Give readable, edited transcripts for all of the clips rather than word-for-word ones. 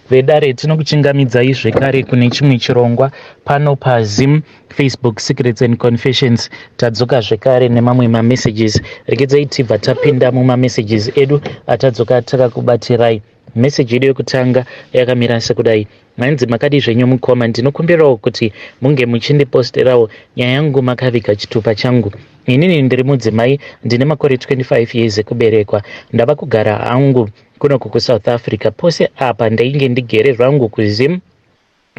vedare tinokuchingamidzai zvekare kune chimwe chirongwa pano paZim Facebook Secrets and Confessions. Tadzoka zvekare nemamwe mamessages. Regedzai tibva tapinda mumamessages edu atadzoka takakubatirai. Message yedu yekutanga yakamira sekudai: manzi makadi zvenyu mukoma, ndinokumbirawo kuti munge muchindiposterawo nyaya yangu makaviga chitupa changu. Inini ndiri mudzimai, ndine makore 25 years ekuberekwa. Ndava kugara hangu kunoku kuSouth Africa. Pose apa ndainge ndigere zvangu kuZim,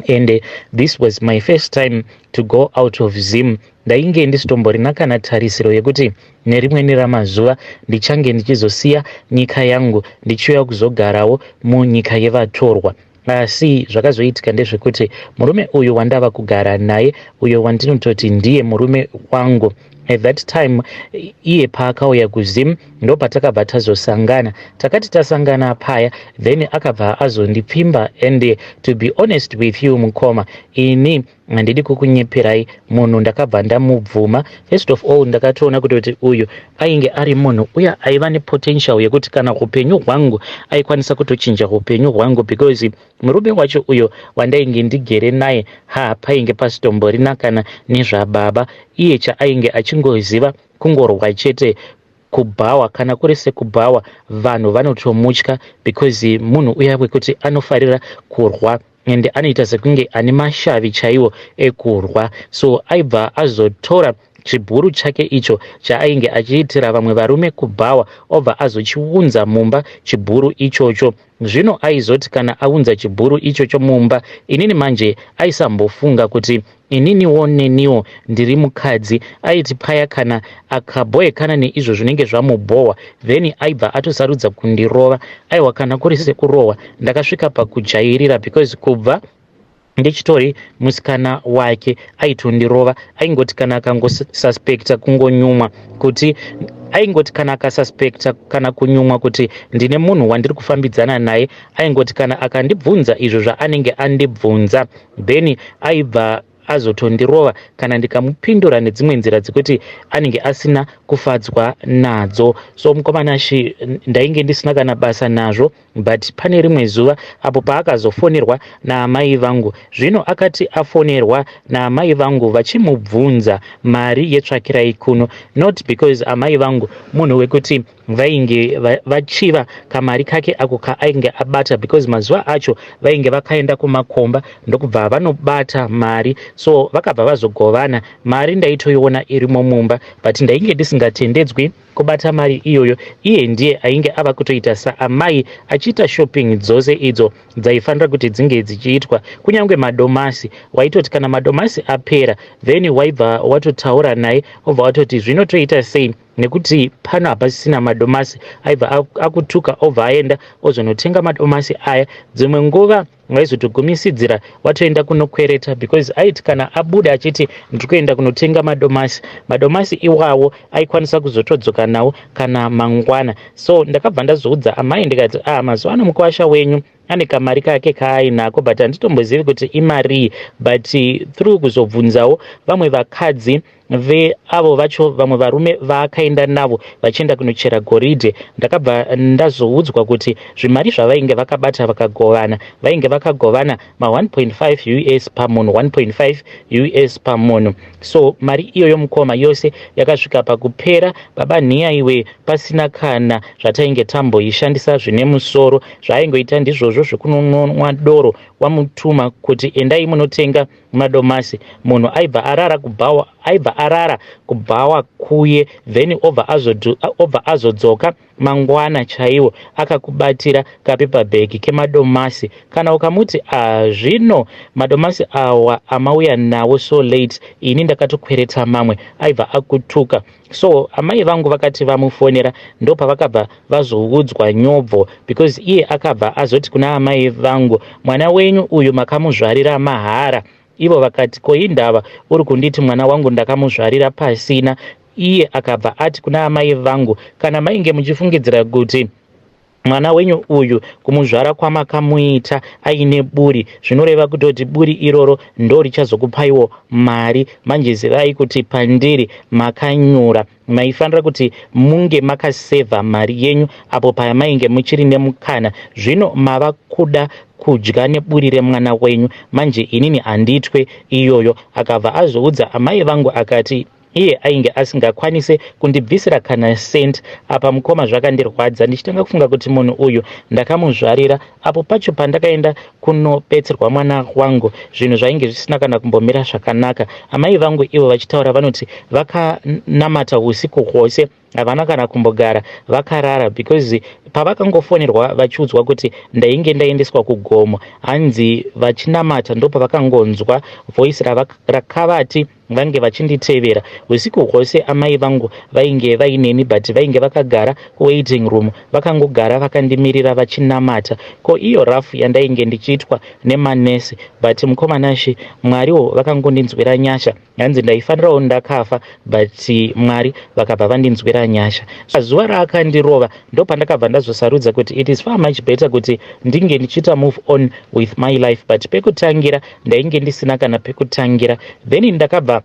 and this was my first time to go out of Zim. Ndainge ndisitomborina kana tarisiro yekuti nerimweni ramazuva ndichange ndichizosiya nyika yangu ndichiuya kuzogarawo munyika yevatorwa. Asi zvakazoitika ndezvekuti murume uyu wandava kugara naye, uyo wandinototi ndiye murume wangu, at that time iye paakauya kuZim ndo patakabva tazosangana. Takati tasangana paya, then akabva azondipfimba, and to be honest with you mukoma, ini handidi kukunyeperai, munhu ndakabva ndamubvuma. First of all, ndakatoona kuti uyu ainge ari munhu uya aiva nepotential yekuti kana upenyu hwangu aikwanisa kutochinja upenyu hwangu, because murume wacho uyo wandainge ndigere naye painge pasitomborina kana nezvababa. Iye chaainge achingoziva kungorwa chete kubhawa, kana kuri sekubhawa vanhu vanotomutya because munhu uya wekuti anofarira kurwa and anoita sekunge ane mashavi chaiwo ekurwa. So aibva azotora chibhuru chake icho chaainge achiitira vamwe varume kubhawa, obva azochiunza mumba chibhuru ichocho. Zvino aizoti kana aunza chibhuru ichocho mumba, inini manje aisambofunga kuti ininiwo neniwo ndiri mukadzi. Aiti paya kana akabhowekana neizvo zvinenge zvamubhowa, then aibva atosarudza kundirova. Aiwa, kana kuri sekurohwa ndakasvika pakujairira, because kubva ndichitori musikana wake aitondirova. Aingoti kana akangosuspekta kungonyumwa kuti aingoti kana akasuspekta kana kunyumwa kuti ndine munhu wandiri kufambidzana naye, aingoti kana akandibvunza izvo zvaanenge andibvunza, then aibva azotondirova kana ndikamupindura nedzimwe nzira dzekuti anenge asina kufadzwa nadzo. So mukomanashi ndainge ndisina kana basa nazvo, but pane rimwe zuva apo paakazofonerwa naamai vangu. Zvino akati afonerwa naamai vangu vachimubvunza mari yetsvakirai kuno, not because amai vangu munhu wekuti vainge vachiva kamari kake ako kaainge abata, because mazuva acho vainge vakaenda kumakomba ndokubva vanobata mari. So vakabva vazogovana, mari ndaitoiona irimo mumba, but ndainge ndisingatendedzwi kubata mari iyoyo. Iye ndiye ainge ava kutoita saamai, achiita shopping dzose idzo dzaifanira kuti dzinge dzichiitwa. Kunyange madomasi, waitoti kana madomasi apera, then waibva watotaura naye obva watoti zvinotoita sei, nekuti pano hapasisina madomasi. Aibva akutuka obva aenda ozonotenga madomasi aya. Dzimwe nguva waizotogumisidzira watoenda kunokwereta, because aiti kana abuda achiti ndikuenda kunotenga madomasi iwawo aikwanisa kuzotodzoka nawo kana mangwana. So ndakabva ndazoudza amai ndikati mazuva ano mukwasha wenyu ane kamari kake kaainako, but handitombozivi kuti imari. But through kuzobvunzawo vamwe vakadzi avo vacho vamwe varume vaakaenda navo vachienda kunochera goridhe, ndakabva ndazoudzwa kuti zvimari zvavainge vakabata vakagovana, vainge vakagovana ma 1.5 US pamunhu, 1.5 US pamunhu. So mari iyoyo mukoma yose yakasvika pakupera. Baba nhiya iwe, pasina kana zvatainge tamboishandisa zvine musoro. Zvaaingoita ndizvozvo zvekunonwa doro, wamutuma kuti endai munotenga madomasi, munhu aibva arara kubhawa kuye, then obva azodzoka mangwana chaiwo akakubatira kapepa bhegi kemadomasi. Kana ukamuti zvino madomasi awa amauya nawo so late, ini ndakatokwereta mamwe, aibva akutuka. So amai vangu vakati vamufonera ndo pavakabva vazoudzwa nyobvo, because iye akabva azoti kuna amai vangu, mwana wenyu uyu makamuzvarira mahara. Ivo vakati koindava uri kunditi mwana wangu ndakamuzvarira pasina. Iye akabva ati kuna amai vangu, kana mainge muchifungidzira kuti mwana wenyu uyu kumuzvara kwamakamuita aine buri zvinoreva kutoti buri iroro ndo richazokupaiwo mari. Manje zivai kuti pandiri makanyura, maifanira kuti munge makasevha mari yenyu apo pamainge muchiri nemukana. Zvino mava kuda kudya neburi remwana wenyu. Manje inini handitwe iyoyo. Akabva azoudza amai vangu akati iye ainge asingakwanise kundibvisira kana sent. Apa mukoma zvakandirwadza, ndichitanga kufunga kuti munhu uyu ndakamuzvarira apo pacho pandakaenda kunobetserwa mwana wangu, zvinhu zvainge zvisina kana kumbomira zvakanaka. Amai vangu ivo vachitaura vanoti vakanamata usiku hwose, havana kana kumbogara vakarara, because pavakangofonerwa vachiudzwa kuti ndainge ndaendeswa kugomo, hanzi vachinamata ndopavakangonzwa voice rakavati vange vachinditevera usiku hwose. Amai vangu vainge vaineni, but vainge vakagara kuwaiting room, vakangogara vakandimirira vachinamata. Ko iyo rafu yandainge ndichiitwa nemanesi, but mukomanashi mwariwo vakangondinzwira nyasha. Hanzi ndaifanirawo ndakafa, but mwari vakabva vandinzwira nyasha. Zuva raakandirova ndo pandakabva ndazosarudza kuti it is far much better kuti ndinge ndichiita move on with my life, but pekutangira ndainge ndisina kana pekutangira. Then ndakabva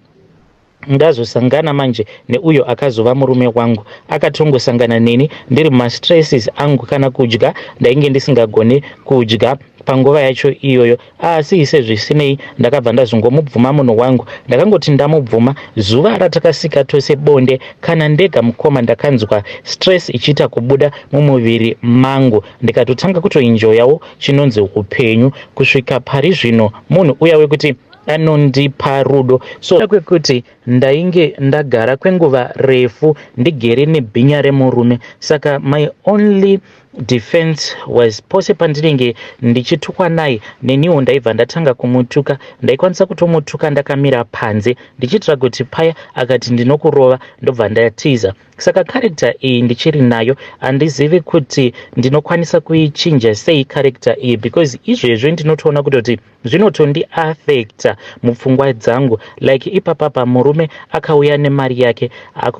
ndazosangana manje neuyo akazova murume wangu, akatongosangana neni ndiri mastresses angu, kana kudya ndainge ndisingagoni kudya panguva yacho iyoyo. Asi sezvisinei ndakabva ndazongomubvuma munhu wangu. Ndakangoti ndamubvuma zuva ratakasika tose bonde, kana ndega mukoma ndakanzwa stress ichiita kubuda mumuviri mangu, ndikatotanga kutoenjoyawo chinonzi upenyu kusvika pari zvino munhu uya wekuti anondipa rudo. So kwekuti ndainge ndagara kwenguva refu ndigere nebhinya remurume, saka my only defense was pose pandinenge ndichitukwa naye, neniwo ndaibva ndatanga kumutuka. Ndaikwanisa kutomutuka ndakamira panze ndichitira kuti paya akati ndinokurova ndobva ndatiza. Saka character iyi ndichiri nayo, handizivi kuti ndinokwanisa kuichinja sei character iyi, because izvezvo ndinotoona kutoti zvinotondi affecta mupfungwa dzangu. Like ipapapa murume akauya nemari yake,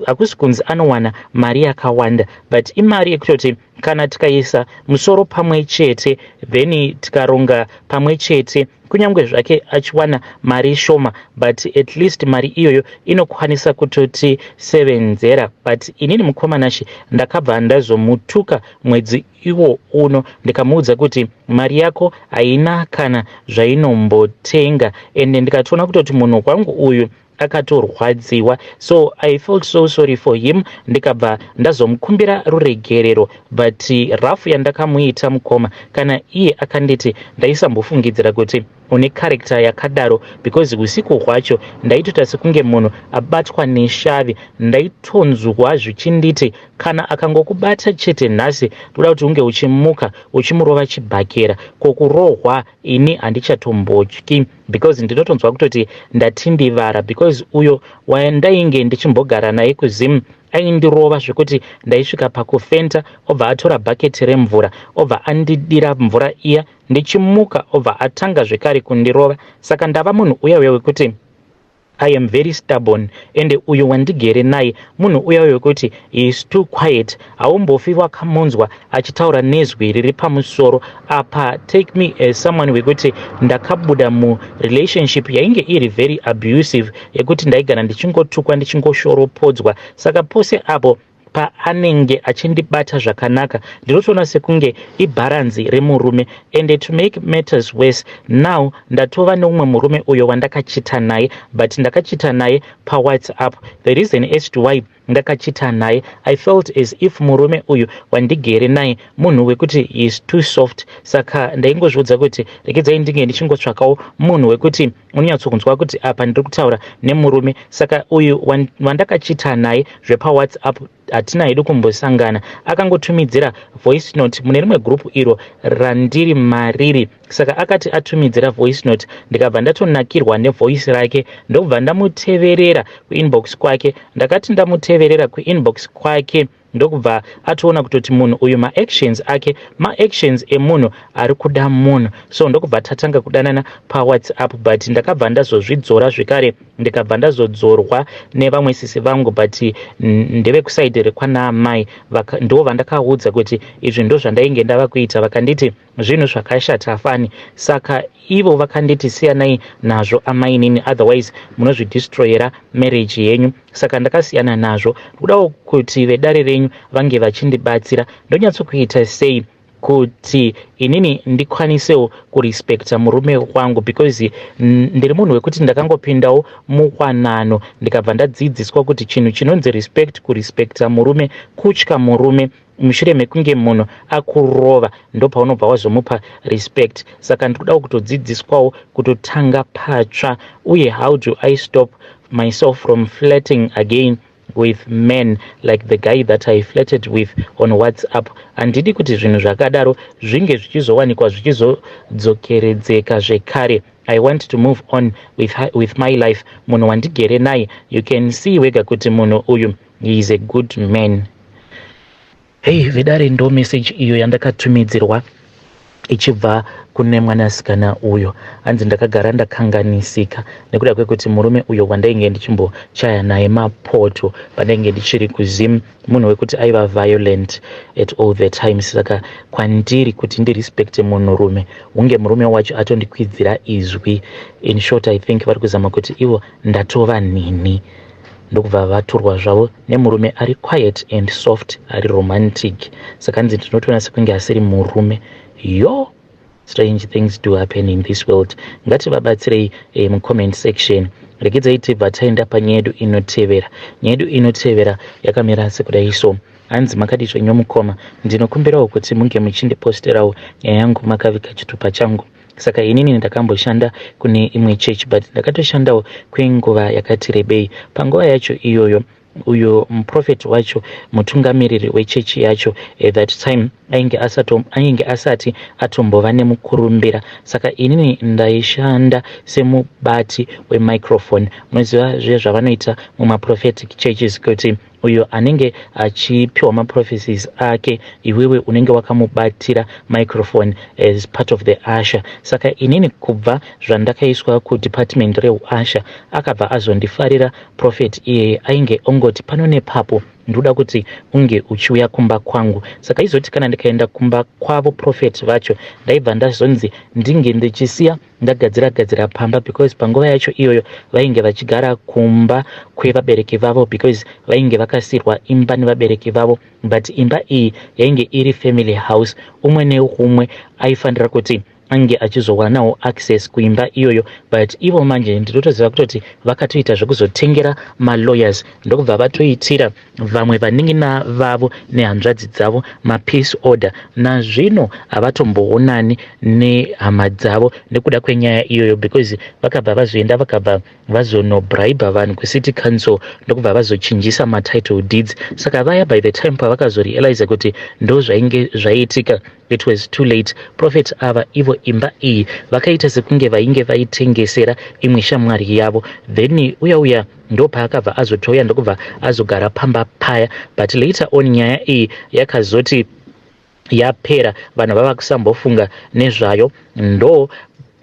hakusi kunzi anowana mari yakawanda, but imari yekutoti kana tikaisa musoro pamwe chete, then tikaronga pamwe chete, kunyange zvake achiwana mari shoma, but at least mari iyoyo inokwanisa kutoti sevenzera. But inini mukomanashi ndakabva ndazomutuka mwedzi iwo uno, ndikamuudza kuti mari yako haina kana zvainombotenga, ende ndikatoona kutoti munhu wangu uyu akatorwadziwa. So I felt so sorry for him, ndikabva ndazomukumbira ruregerero, but rafu yandakamuita mukoma, kana iye akanditi ndaisambofungidzira kuti une character yakadaro, because usiku hwacho ndaitota sekunge munhu abatwa neshavi. Ndaitonzwa zvichinditi kana akangokubata chete nhasi toda kuti unge uchimuka uchimurova chibhakera. Kokurohwa ini handichatombotyi, because ndinotonzwa kutoti ndatindivara, because uyo wandainge ndichimbogara naye kuzimu aindirova zvekuti ndaisvika pakufenta, obva atora bhaketi remvura, obva andidira mvura iya, ndichimuka obva atanga zvekare kundirova. Saka ndava munhu uya wekuti I am very stubborn, ende uyo wandigere naye munhu uya wekuti he is too quiet. Haumbofi wakamunzwa achitaura nezwi riri pamusoro. Apa take me as someone wekuti ndakabuda mu relationship yainge iri very abusive, yekuti ndaigara ndichingotukwa ndichingoshoropodzwa. Saka pose apo paanenge achindibata zvakanaka ndinotoona sekunge ibharanzi remurume. And to make matters worse, now ndatova neumwe murume uyo wandakachita naye, but ndakachita naye paWhatsApp. The reason as to why ndakachita naye, I felt as if murume uyu wandigere naye munhu wekuti he is too soft. Saka ndaingozvodza kuti regedzai ndinge ndichingotsvakawo munhu wekuti unyatsokunzwa kuti apa ndiri kutaura nemurume. Saka uyu wandakachita naye zvepaWhatsApp hatina hedu kumbosangana, akangotumidzira voice note mune rimwe grupu iro randiri mariri. Saka akati atumidzira voice note, ndikabva ndatonakirwa nevoice rake, ndobva ndamuteverera kuinbox kwake. Ndakati ndamuteverera kuinbox kwake ndokubva atoona kutoti munhu uyu maactions ake maactions emunhu ari kuda munhu, so ndokubva tatanga kudanana pawhatsapp. But ndakabva ndazozvidzora zvekare ndikabva ndazodzorwa nevamwe sisi vangu, but ndevekusaidhi rekwanamai ndo vandakaudza kuti izvi ndo zvandainge ndava kuita, vakanditi zvinhu zvakashata fani, saka ivo vakanditi siyanai nazvo amainini, otherwise munozvidestroyera marriage yenyu. Saka ndakasiyana nazvo, kudawo kuti vedare renyu vange vachindibatsira. Ndonyatsokuita sei kuti inini ndikwanisewo kurespekta murume wangu, because ndiri munhu wekuti ndakangopindawo muwanano ndikabva ndadzidziswa kuti chinhu chinonzi respect, kurespekta murume, kutya murume mushure mekunge munhu akurova ndo paunobva wazomupa respect. Saka ndikudawo kutodzidziswawo kutotanga patsva, uye how do I stop myself from flirting again with men like the guy that I flirted with on WhatsApp. Handidi kuti zvinhu zvakadaro zvinge zvichizowanikwa zvichizodzokeredzeka zvekare. I want to move on with my life. Munhu wandigere naye, you can see wega kuti munhu uyu he is a good man. Hey vedare, ndo message iyo yandakatumidzirwa ichibva kune mwanasikana uyo. Hanzi ndakagara ndakanganisika nekuda kwekuti murume uyo wandainge ndichimbochaya naye mapoto pandainge ndichiri kuZim, munhu wekuti aiva violent at all the times. Saka kwandiri kuti ndirespekte munhurume hunge murume wacho atondikwidzira izwi. In short, I think vari kuzama kuti ivo ndatova nini, ndokubva vaturwa zvavo nemurume ari quiet and soft, ari romantic. Saka hanzi ndinotoona sekunge asiri murume. Yo, strange things do happen in this world. Ngativabatsirei mucomment section. Regedzai tibva taenda panyaya yedu inotevera. Nyaya yedu inotevera yakamira sekudai so. Hanzi makadi zvenyu mukoma, ndinokumbirawo kuti munge muchindiposterawo nyaya yangu makavika chitupa changu. Saka inini ndakamboshanda kune imwe church, but ndakatoshandawo kwenguva yakati rebei. Panguva yacho iyoyo uyo muprofeti wacho, mutungamiriri wechechi yacho that time ainge asati atombova nemukurumbira. Saka inini ndaishanda semubati wemicrophone. Munoziva zviya zvavanoita mumaprophetic churches kuti uyo anenge achipiwa maprophecies ake, iwewe unenge wakamubatira microphone as part of the usher. Saka inini kubva zvandakaiswa kudepartment reuusher, akabva azondifarira prophet iyeye. Ainge ongoti pano nepapo ndoda kuti unge uchiuya kumba kwangu. Saka izoti kana ndikaenda kumba kwavo prophet vacho, ndaibva ndazonzi ndinge ndichisiya ndagadzira pamba, because panguva yacho iyoyo vainge vachigara kumba kwevabereki vavo, because vainge vakasirwa imba nevabereki vavo. But imba iyi yainge iri family house, umwe neumwe aifanira kuti ange achizowanawo access kuimba iyoyo. But ivo manje ndinotoziva kutoti vakatoita zvekuzotengera malawyers, ndokubva vatoitira vamwe vaning'ina vavo nehanzvadzi dzavo mapeace order. Nazvino havatomboonani nehama dzavo nekuda kwenyaya iyoyo, because vakabva vazoenda vakabva vazonobraiba vanhu kucity council ndokubva vazochinjisa matitle deeds. Saka vaya by the time pavakazorealize kuti ndo zvainge zvaiitika, it was too late. Prophet ava ivo imba iyi vakaita sekunge vainge vaitengesera imwe shamwari yavo. Then uya ndo paakabva azotouya ndokubva azogara pamba paya. But later on nyaya iyi yakazoti yapera, vanhu vava kusambofunga nezvayo. Ndo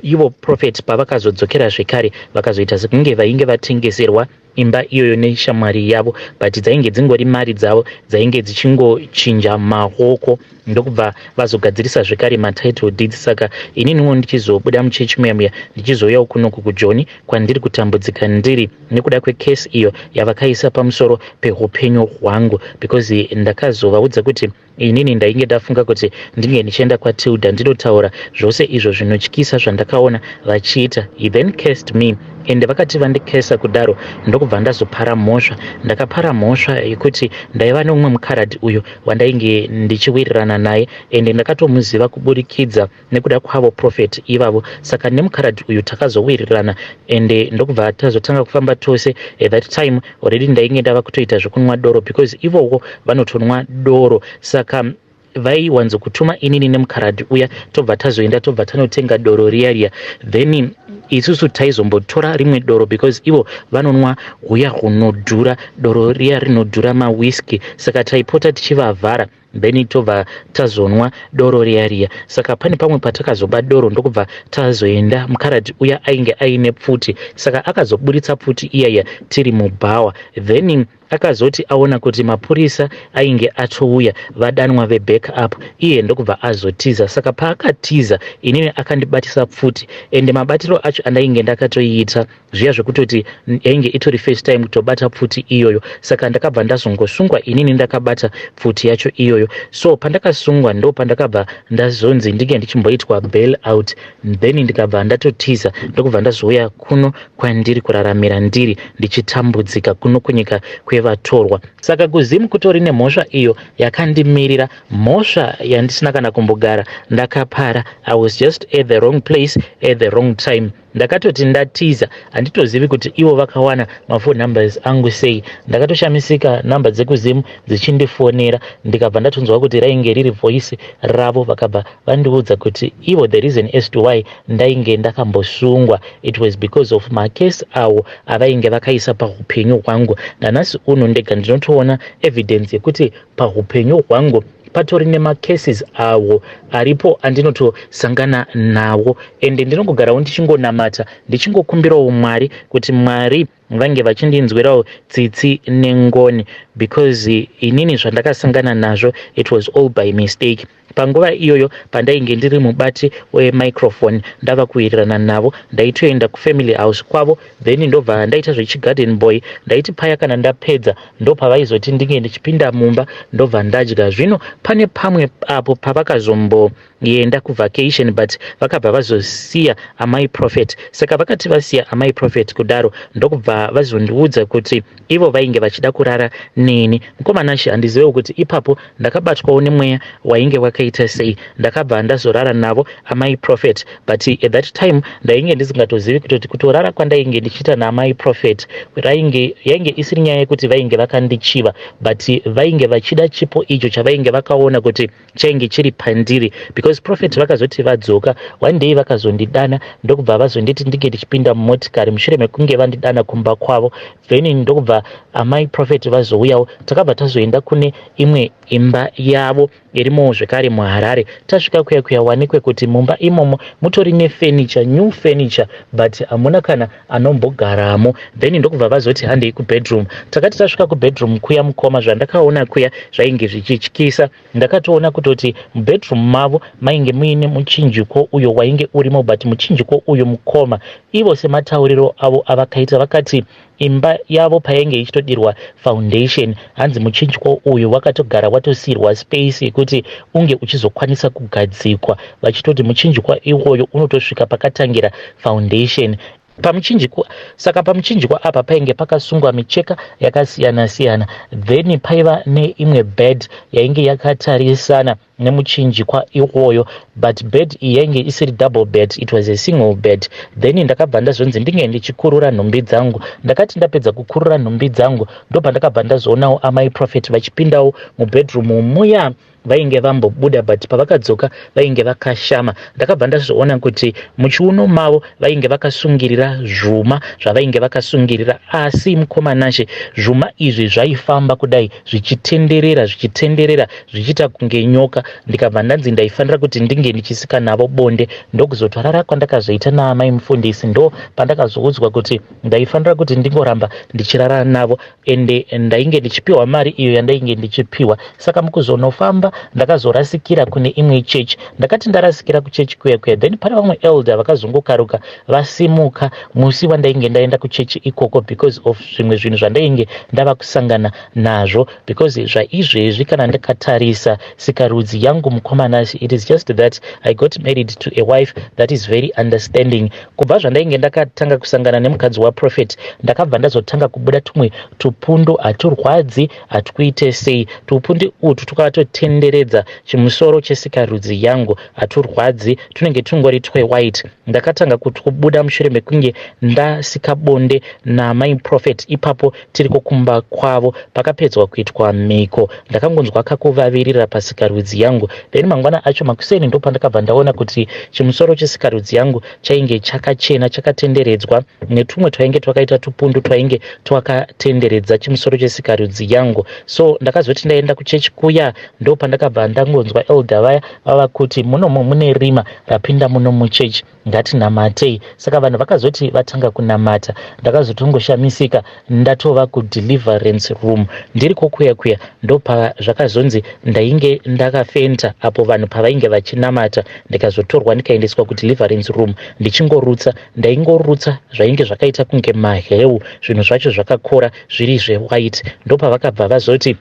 ivo prophet pavakazodzokera zvekare vakazoita sekunge vainge vatengeserwa imba iyoyo neshamwari yavo, but dzainge dzingori mari dzavo dzainge dzichingochinja maoko, ndokubva vazogadzirisa zvekare matitle deeds. Saka ininiwo ndichizobuda muchechi muya ndichizouyawo kunoku kuJoni kwandiri kutambudzika ndiri nekuda kwekesi iyo yavakaisa pamusoro peupenyu hwangu, because ndakazovaudza kuti inini ndainge ndafunga kuti ndinge ndichienda kwaTilda ndinotaura zvose izvo zvinotyisa zvandakaona vachiita. He then cursed me, ende vakati vandikesa kudaro ndokubva ndazopara mhosva. Ndakapara mhosva yekuti ndaiva neumwe mukaradhi uyo wandainge ndichiwirirana naye, ende ndakatomuziva kuburikidza nekuda kwavo prophet ivavo. Saka nemukaradhi uyu takazowirirana, ende ndokubva tazotanga kufamba tose. At that time already ndainge ndava kutoita zvekunwa doro, because ivoko vanotonwa doro. Saka vaiwanzo kutuma inini nemukharadhi uya tobva tazoenda tobva tanotenga doro riya then isusu taizombotora rimwe doro because ivo vanonwa huya hunodhura, doro riya rinodhura mawhiski, saka taipota tichivavhara then tobva tazonwa doro riya. Saka pane pamwe patakazoba doro ndokubva tazoenda, mukharadhi uya ainge aine pfuti, saka akazoburitsa pfuti iyaya tiri mubhawa, then akazoti aona kuti mapurisa ainge atouya vadanwa vebackup, iye ndokubva azotiza. Saka paakatiza inini akandibatisa pfuti, ende mabatiro acho andainge ndakatoiita zviya zvekutoti yainge itori first time kutobata pfuti iyoyo, saka ndakabva ndazongosungwa inini ndakabata pfuti yacho iyoyo. So pandakasungwa ndo pandakabva ndazonzi ndinge ndichimboitwa bail out, then ndikabva ndatotiza ndokubva ndazouya kuno kwandiri kuraramira ndiri ndichitambudzika kuno kunyika kwevatorwa. Saka kuzimu kutori nemhosva iyo yakandimirira, mhosva yandisina kana kumbogara ndakapara. I was just at the wrong place at the wrong time. Ndakatoti ndatiza handitozivi kuti ivo vakawana mafoni numbers angu sei. Ndakatoshamisika namba dzekuzimu dzichindifonera, ndikabva ndatonzwa kuti rainge riri voice ravo, vakabva vandiudza kuti ivo the reason as to why ndainge ndakambosungwa it was because of makesi avo avainge vakaisa paupenyu hwangu. Nanhasi uno ndega ndinotoona evidence yekuti paupenyu hwangu patori nemacases awo aripo andinotosangana nawo, ende ndinongogarawo ndichingonamata ndichingokumbirawo Mwari kuti Mwari vange vachindinzwirawo tsitsi nengoni, because inini zvandakasangana nazvo it was all by mistake. Panguva iyoyo pandainge ndiri mubati wemicrophone ndava kuwirirana navo, ndaitoenda kufamily house kwavo, then ndobva ndaita zvechigarden boy, ndaiti paya kana ndapedza ndo pavaizoti ndinge ndichipinda mumba ndobva ndadya. Zvino pane pamwe apo pavakazomboenda kuvacation but vakabva vazosiya amai prophet, saka vakati vasiya amai prophet kudaro ndokubva vazondiudza kuti ivo vainge vachida kurara neni. Mukomanashi handizivewo kuti ipapo ndakabatwawo nemweya wainge wakaita sei. Ndakabva ndazorara navo amai prophet, but at that time ndainge ndisingatozivi kuti kutorara kwandainge ndichiita naamai prophet yainge isiri nyaya yekuti vainge vakandichiva, but vainge vachida chipo icho chavainge vakaona kuti chainge chiri pandiri, because prophet vakazoti vadzoka one day vakazondidana ndokubva vazonditi ndinge ndichipinda mumotikari mushure mekunge vandidana kumba kwavo, then ndokubva amai prophet vazouyawo takabva tazoenda kune imwe imba yavo irimo zvekare muHarare. Tasvika kuya wanikwe kuti mumba imomo mutori nefurniture, new furniture, but hamuna kana anombogaramo. Then ndokubva vazoti handei kubedroom. Takati tasvika kubedroom kuya mukoma, zvandakaona kuya zvainge zvichityisa. Ndakatoona kutoti mubedroom mavo mainge muine muchinjiko uyo wainge urimo, but muchinjiko uyo mukoma ivo sematauriro avo avakaita vakati imba yavo painge ichitodirwa foundation, hanzi muchinjiko uyu wakatogara watosirwa space yekuti unge uchizokwanisa kugadzikwa, vachitoti muchinjiko iwoyo unotosvika pakatangira foundation pamuchinjiko. Saka pamuchinjiko apa painge pakasungwa micheka yakasiyana-siyana, then paiva neimwe bed yainge yakatarisana nemuchinjikwa iwoyo, but bed iyi yainge isiri double bed, it was a single bed. Then ndakabva ndazonzi ndinge ndichikurura nhumbi dzangu. Ndakati ndapedza kukurura nhumbi dzangu ndobva ndakabva ndazoonawo amai prophet vachipindawo mubedroom muya vainge vambobuda, but pavakadzoka vainge vakashama. Ndakabva ndazoona kuti muchiuno mavo vainge vakasungirira zvuma zvavainge vakasungirira, asi mukomanashe zvuma izvi zvaifamba kudai zvichitenderera zvichiita kunge nyoka. Ndikabva ndanzi ndaifanira kuti ndinge ndichisika navo bonde, ndokuzotwarara kwandakazoita naamai mufundisi ndo pandakazoudzwa kuti ndaifanira kuti ndingoramba ndichirara navo, ende ndainge ndichipiwa mari iyo yandainge ndichipiwa. Saka mukuzonofamba ndakazorasikira kune imwe chechi. Ndakati ndarasikira kuchechi kuya, then pane vamwe elder vakazongokaruka vasimuka musi wandainge ndaenda kuchechi ikoko because of zvimwe zvinhu zvandainge ndava kusangana nazvo, because zvaizvezvi kana ndakatarisa sikarudzi yangu mukomanasi, it is just that I got married to a wife that is very understanding. Kubva zvandainge ndakatanga kusangana nemukadzi waprofet ndakabva ndazotanga kubuda tumwe tupundo haturwadzi hatukuite sei. Tupundi utu tukatotendera chakatenderedza chimusoro chesikarudzi yangu haturwadzi, tunenge tungori twewhite. Ndakatanga kubuda mushure mekunge ndasika bonde namai Prophet. Ipapo tiri kukumba kwavo pakapedzwa kuitwa mhiko. Ndakangonzwa kakuvavirira pasikarudzi yangu. Then mangwana acho makuseni ndo pandakabva ndaona kuti chimusoro chesikarudzi yangu chainge chakachena, chakatenderedzwa netumwe twainge twakaita tupundu twainge twakatenderedza chimusoro chesikarudzi yangu. So ndakazoti ndaenda kuchechi kuya ndo pandakabva ndangonzwa elder vaya vava kuti munomo mune rima rapinda muno muchechi, ngatinamatei. Saka vanhu vakazoti vatanga kunamata, ndakazotongoshamisika ndatova kudeliverance room. Ndiri kokuya ndo pazvakazonzi ndainge ndakafenta apo vanhu pavainge vachinamata, ndikazotorwa ndikaendeswa kudeliverance room. Ndichingorutsa ndaingorutsa zvainge zvakaita kunge maheu, zvinhu zvacho zvakakora zviri zvewhite. Ndo pavakabva vazoti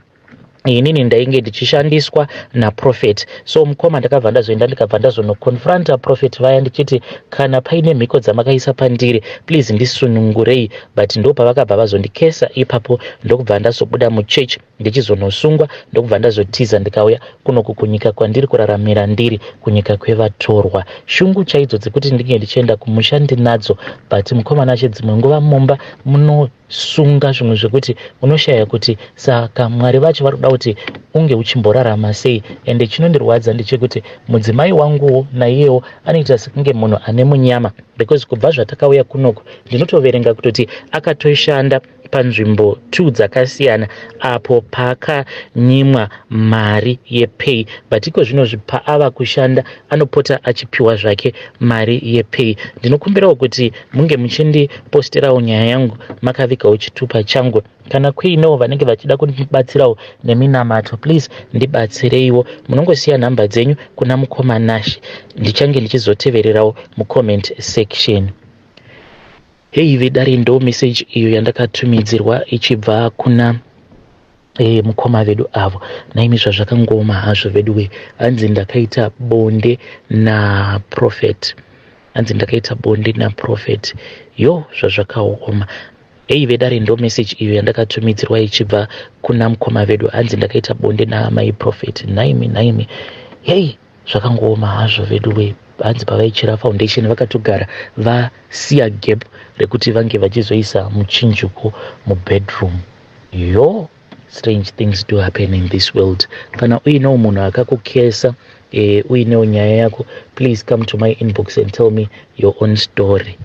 inini ndainge ndichishandiswa naProphet. So mukoma ndakabva ndazoenda ndikabva ndazonoconfronta Prophet vaya ndichiti kana paine mhiko dzamakaisa pandiri please ndisunungurei, but ndo pavakabva vazondikesa. Ipapo ndokubva ndazobuda muchechi ndichizonosungwa, ndokubva ndazotiza ndikauya kunoku kunyika kwandiri kuraramira ndiri, kunyika kwevatorwa. Shungu chaidzo dzekuti ndinge ndichienda kumusha ndinadzo, but mukoma nacho dzimwe nguva mumba munosunga zvimwe zvekuti unoshaya kuti saka Mwari vacho vari kuda kuti unge uchimborarama sei. Ende chinondirwadza ndechekuti mudzimai wanguwo naiyewo anoita sekunge munhu ane munyama, because kubva zvatakauya kunoku ndinotoverenga kutoti akatoshanda panzvimbo 2 dzakasiyana apo pakanyimwa mari yepay, but iko zvino paava kushanda anopota achipiwa zvake mari yepay. Ndinokumbirawo kuti munge muchindiposterawo nyaya yangu makavigawo chitupa changu. Kana kuinewo vanenge vachida kundibatsirawo neminamato please ndibatsireiwo. Munongosiya nhamba dzenyu kuna mukoma Nashi, ndichange ndichizotevererawo mucomment section. Hei vedare ndo message iyo yandakatumidzirwa ichibva kuna mukoma vedu avo. Naimi zvazvakangoma hazvo veduwe, hanzi ndakaita bonde naProphet, yo zvazvakaoma. Hei vedare ndo message iyo yandakatumidzirwa ichibva kuna mukoma vedu, hanzi ndakaita bonde namai Prophet. Naimi hei zvakangoma hazvo veduwe. Hanzi pavaichira foundation vakatogara vasiya gap rekuti vange vachizoisa muchinjuko mubedroom. Yo, strange things do happen in this world. Kana uinewo munhu akakukesa uinewo nyaya yako, please come to my inbox and tell me your own story.